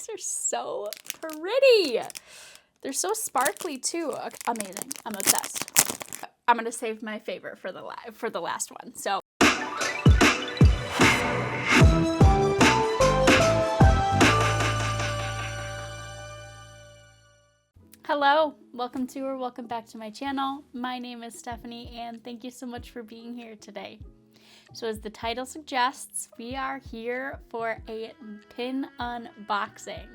These are so pretty. They're so sparkly too. Okay, amazing. I'm obsessed. I'm gonna save my favorite for the last one. So. Hello, welcome to or welcome back to my channel. My name is Stephanie and thank you so much for being here today. So as the title suggests, we are here for a pin unboxing.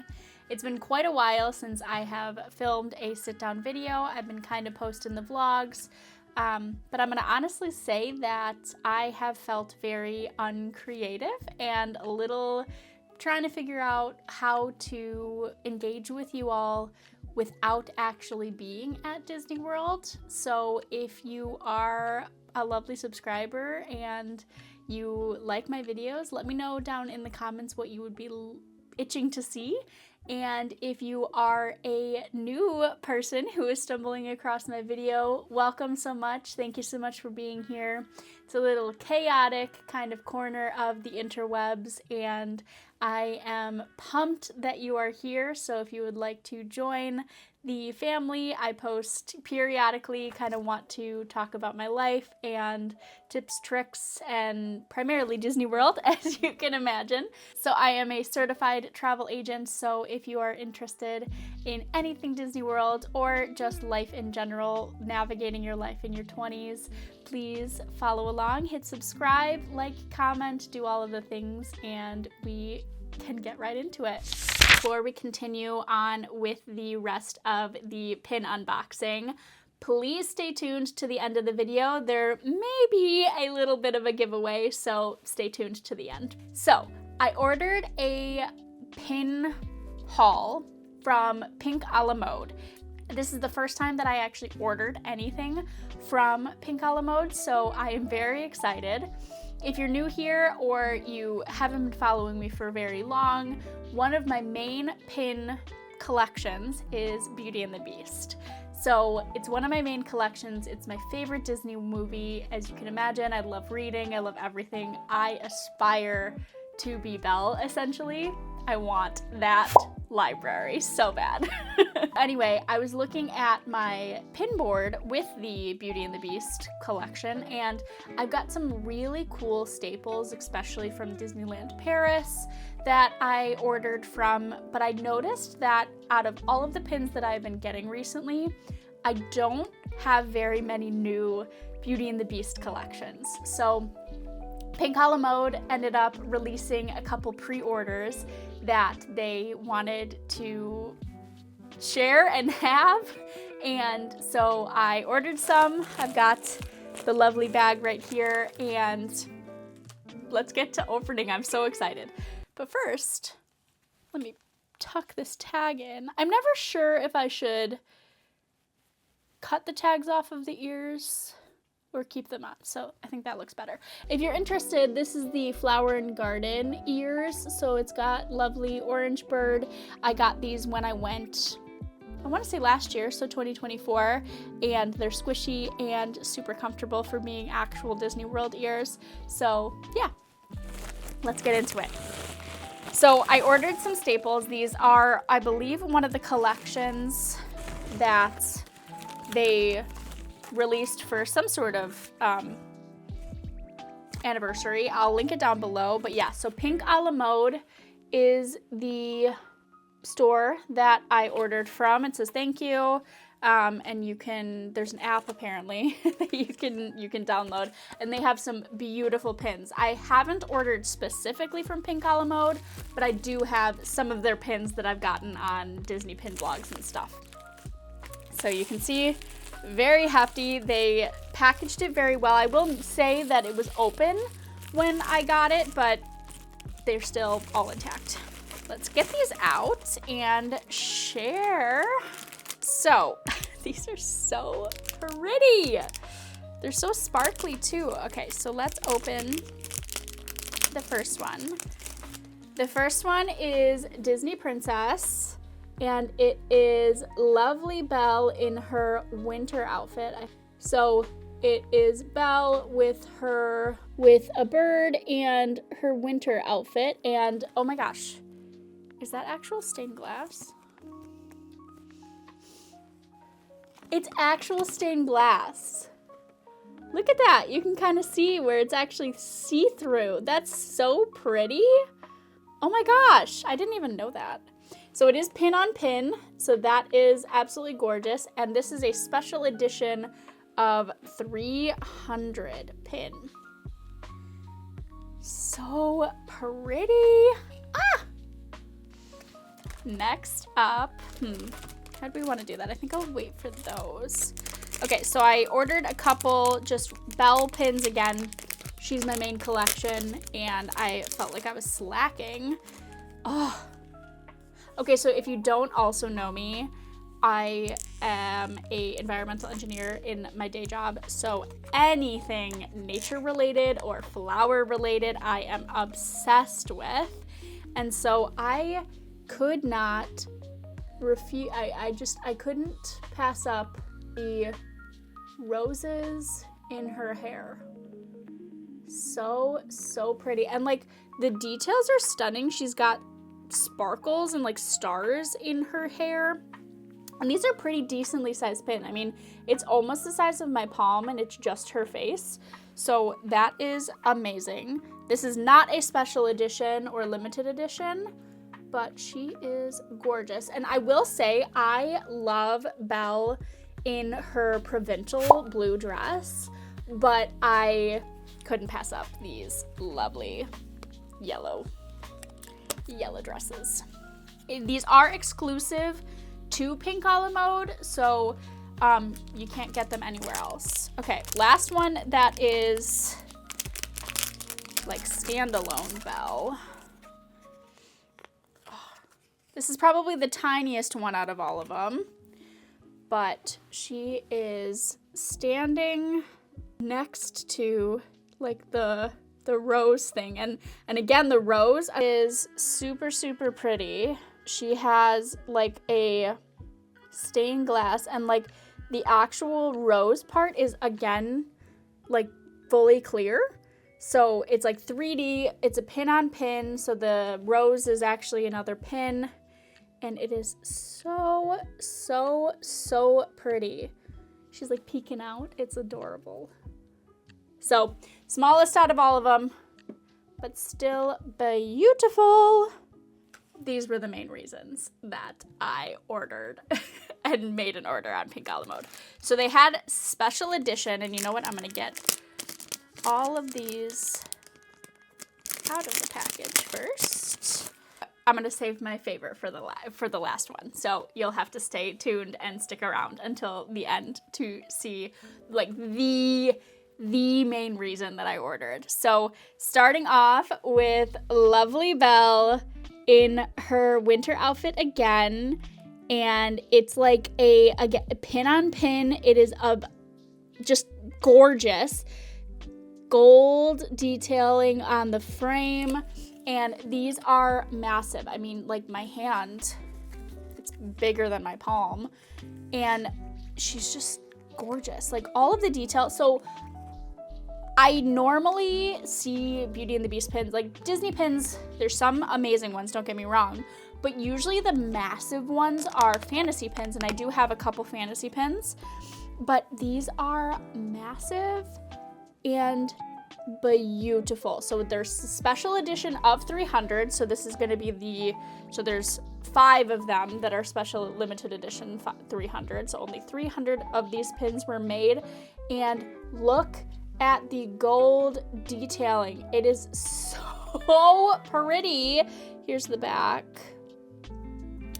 It's been quite a while since I have filmed a sit-down video. I've been kind of posting the vlogs, but I'm gonna honestly say that I have felt very uncreative and a little trying to figure out how to engage with you all without actually being at Disney World. So if you are a lovely subscriber and you like my videos, let me know down in the comments what you would be itching to see. And if you are a new person who is stumbling across my video, welcome so much. Thank you so much for being here. It's a little chaotic kind of corner of the interwebs, and I am pumped that you are here. So if you would like to join the family, I post periodically, kind of want to talk about my life and tips, tricks, and primarily Disney World, as you can imagine. So I am a certified travel agent, so if you are interested in anything Disney World or just life in general, navigating your life in your 20s, please follow along, hit subscribe, like, comment, do all of the things, and we can get right into it. Before we continue on with the rest of the pin unboxing, please stay tuned to the end of the video. There may be a little bit of a giveaway, so stay tuned to the end. So I ordered a pin haul from Pink a la Mode. This is the first time that I actually ordered anything from Pink a la Mode, so I am very excited. If you're new here or you haven't been following me for very long, one of my main pin collections is Beauty and the Beast. So it's one of my main collections. It's my favorite Disney movie. As you can imagine, I love reading, I love everything. I aspire to be Belle, essentially. I want that library so bad. Anyway, I was looking at my pin board with the Beauty and the Beast collection, and I've got some really cool staples, especially from Disneyland Paris, that I ordered from, but I noticed that out of all of the pins that I've been getting recently, I don't have very many new Beauty and the Beast collections. So Pink a la Mode ended up releasing a couple pre-orders that they wanted to share and have, and so I ordered some. I've got the lovely bag right here, and let's get to opening. I'm so excited. But first, let me tuck this tag in. I'm never sure if I should cut the tags off of the ears or keep them on, so I think that looks better. If you're interested, this is the Flower and Garden ears, so it's got lovely orange bird. I got these when I went, I want to say last year, so 2024, and they're squishy and super comfortable for being actual Disney World ears. So yeah, let's get into it. So I ordered some staples. These are, I believe, one of the collections that they released for some sort of anniversary. I'll link it down below, but yeah, so Pink a la Mode is the store that I ordered from. It says thank you, and you can, there's an app apparently that you can download, and they have some beautiful pins. I haven't ordered specifically from Pink a la Mode, but I do have some of their pins that I've gotten on Disney pin blogs and stuff. So you can see, very hefty. They packaged it very well. I will say that it was open when I got it, but they're still all intact. Let's get these out and share. So these are so pretty. They're so sparkly too. Okay, so let's open the first one. The first one is Disney Princess, and it is lovely Belle in her winter outfit. So it is Belle with a bird and her winter outfit, and oh my gosh, Is that actual stained glass? It's actual stained glass. Look at that. You can kind of see where it's actually see-through. That's so pretty. Oh my gosh, I didn't even know that. So it is pin on pin, so that is absolutely gorgeous. And this is a special edition of 300 pin. So pretty. Ah! Next up, how do we want to do that? I think I'll wait for those. Okay, so I ordered a couple just Belle pins again. She's my main collection, and I felt like I was slacking. Oh. Okay, so if you don't also know me, I am an environmental engineer in my day job, so anything nature related or flower related, I am obsessed with. And so I could not refuse, I couldn't pass up the roses in her hair. So pretty. And like the details are stunning. She's got sparkles and like stars in her hair. And these are pretty decently sized pin. I mean, it's almost the size of my palm and it's just her face. So that is amazing. This is not a special edition or limited edition, but she is gorgeous. And I will say, I love Belle in her provincial blue dress, but I couldn't pass up these lovely yellow dresses. These are exclusive to Pink a la Mode, so you can't get them anywhere else. Okay, last one that is like standalone Belle. This is probably the tiniest one out of all of them, but she is standing next to like the rose thing, and again, the rose is super pretty. She has like a stained glass, and like the actual rose part is again like fully clear. So it's like 3D, it's a pin on pin, so the rose is actually another pin, and it is so pretty. She's like peeking out. It's adorable. So smallest out of all of them, but still beautiful. These were the main reasons that I ordered and made an order on Pink a la Mode. So they had special edition, and you know what? I'm gonna get all of these out of the package first. I'm gonna save my favorite for the last one. So you'll have to stay tuned and stick around until the end to see like the main reason that I ordered. So starting off with lovely Belle in her winter outfit again, and it's like a pin on pin. It is just gorgeous gold detailing on the frame, and these are massive. I mean, like my hand, it's bigger than my palm, and she's just gorgeous. Like all of the details. So I normally see Beauty and the Beast pins, like Disney pins. There's some amazing ones, don't get me wrong, but usually the massive ones are fantasy pins, and I do have a couple fantasy pins, but these are massive and beautiful. So there's a special edition of 300, so this is going to be so there's 5 of them that are special limited edition 300, so only 300 of these pins were made, and look at the gold detailing. It is so pretty. Here's the back.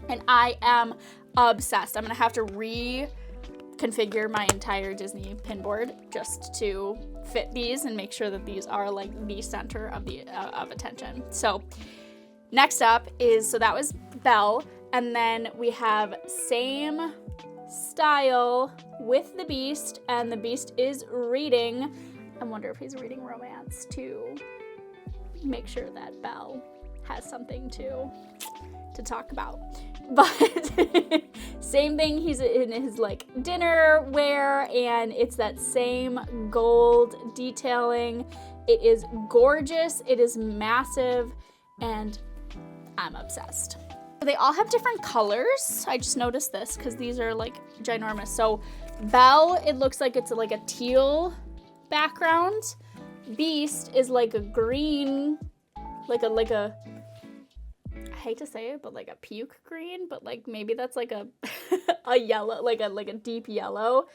And I am obsessed. I'm gonna have to reconfigure my entire Disney pin board just to fit these and make sure that these are like the center of attention. So next up is, so that was Belle, and then we have same style with the Beast, and the Beast is reading. I wonder if he's reading romance to make sure that Belle has something to talk about. But same thing, he's in his like dinner wear, and it's that same gold detailing. It is gorgeous, it is massive, and I'm obsessed. They all have different colors. I just noticed this because these are like ginormous. So Belle, it looks like it's like a teal background. Beast is like a green, like a I hate to say it, but like a puke green, but like maybe that's like a a yellow, like a deep yellow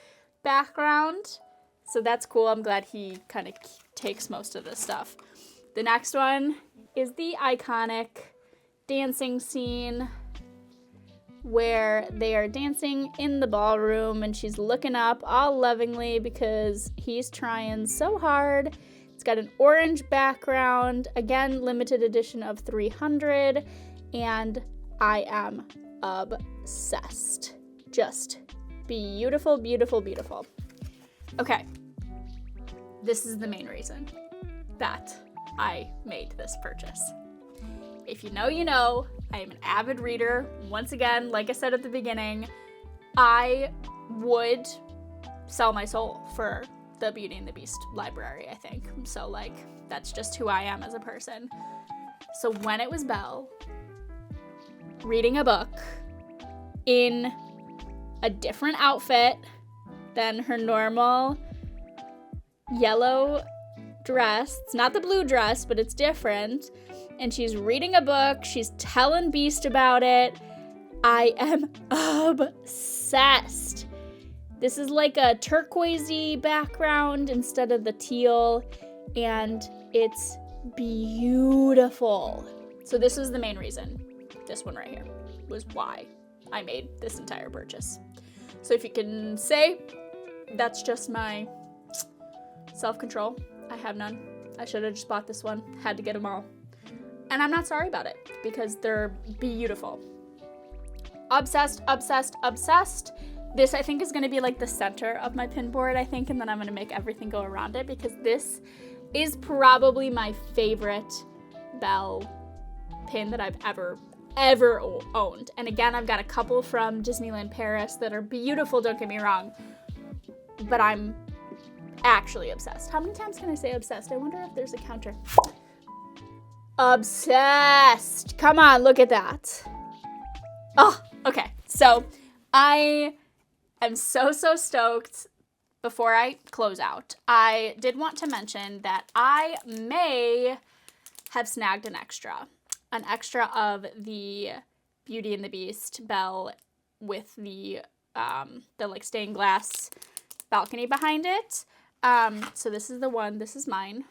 background. So that's cool. I'm glad he kind of takes most of this stuff. The next one is the iconic dancing scene where they are dancing in the ballroom and she's looking up all lovingly because he's trying so hard. It's got an orange background, again, limited edition of 300, and I am obsessed. Just beautiful, beautiful, beautiful. Okay, this is the main reason that I made this purchase. If you know, you know, I am an avid reader. Once again, like I said at the beginning, I would sell my soul for the Beauty and the Beast library, I think. So, like, that's just who I am as a person. So when it was Belle reading a book in a different outfit than her normal yellow dress, it's not the blue dress, but it's different, and she's reading a book, she's telling Beast about it, I am obsessed. This is like a turquoisey background instead of the teal, and it's beautiful. So this was the main reason, this one right here, was why I made this entire purchase. So if you can say, that's just my self-control. I have none. I should have just bought this one. Had to get them all. And I'm not sorry about it because they're beautiful. Obsessed, obsessed, obsessed. This, I think, is going to be like the center of my pin board, I think, and then I'm going to make everything go around it because this is probably my favorite Belle pin that I've ever owned. And again, I've got a couple from Disneyland Paris that are beautiful, don't get me wrong, but I'm actually obsessed. How many times can I say obsessed? I wonder if there's a counter. Obsessed. Come on, look at that. Oh, okay. So I am so stoked. Before I close out, I did want to mention that I may have snagged an extra of the Beauty and the Beast Belle with the like stained glass balcony behind it. So this is the one, this is mine.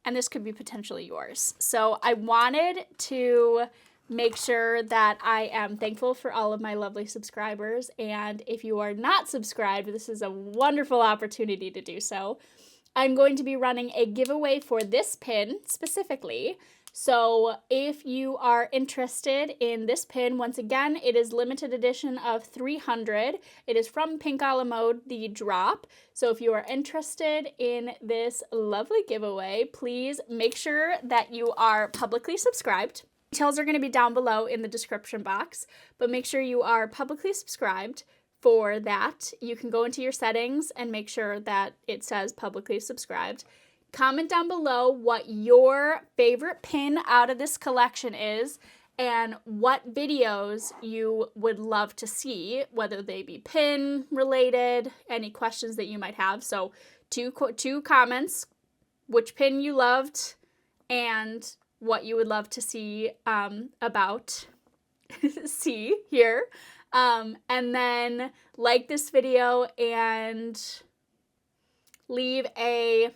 And this could be potentially yours. So I wanted to make sure that I am thankful for all of my lovely subscribers. And if you are not subscribed, this is a wonderful opportunity to do so. I'm going to be running a giveaway for this pin specifically. So if you are interested in this pin, once again, it is limited edition of 300. It is from Pink a la Mode, the drop. So if you are interested in this lovely giveaway, please make sure that you are publicly subscribed. Details are going to be down below in the description box, but make sure you are publicly subscribed. For that, you can go into your settings and make sure that it says publicly subscribed. Comment down below what your favorite pin out of this collection is and what videos you would love to see, whether they be pin related, any questions that you might have. So two comments, which pin you loved and what you would love to see see here. And then like this video and leave a,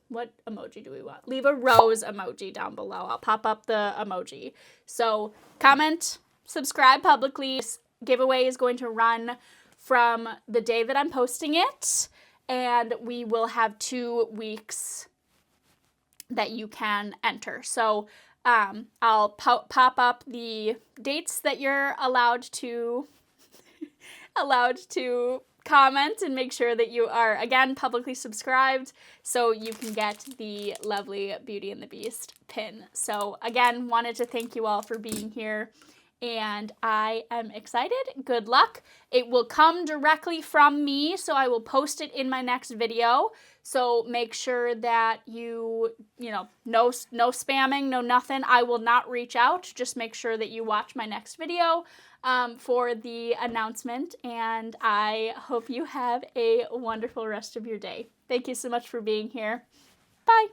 what emoji do we want? Leave a rose emoji down below. I'll pop up the emoji. So comment, subscribe publicly. This giveaway is going to run from the day that I'm posting it, and we will have 2 weeks that you can enter. So I'll pop up the dates that you're allowed to comment and make sure that you are, again, publicly subscribed so you can get the lovely Beauty and the Beast pin. So again, wanted to thank you all for being here and I am excited. Good luck. It will come directly from me, so I will post it in my next video. So make sure that no spamming, no nothing. I will not reach out. Just make sure that you watch my next video for the announcement, and I hope you have a wonderful rest of your day. Thank you so much for being here. Bye.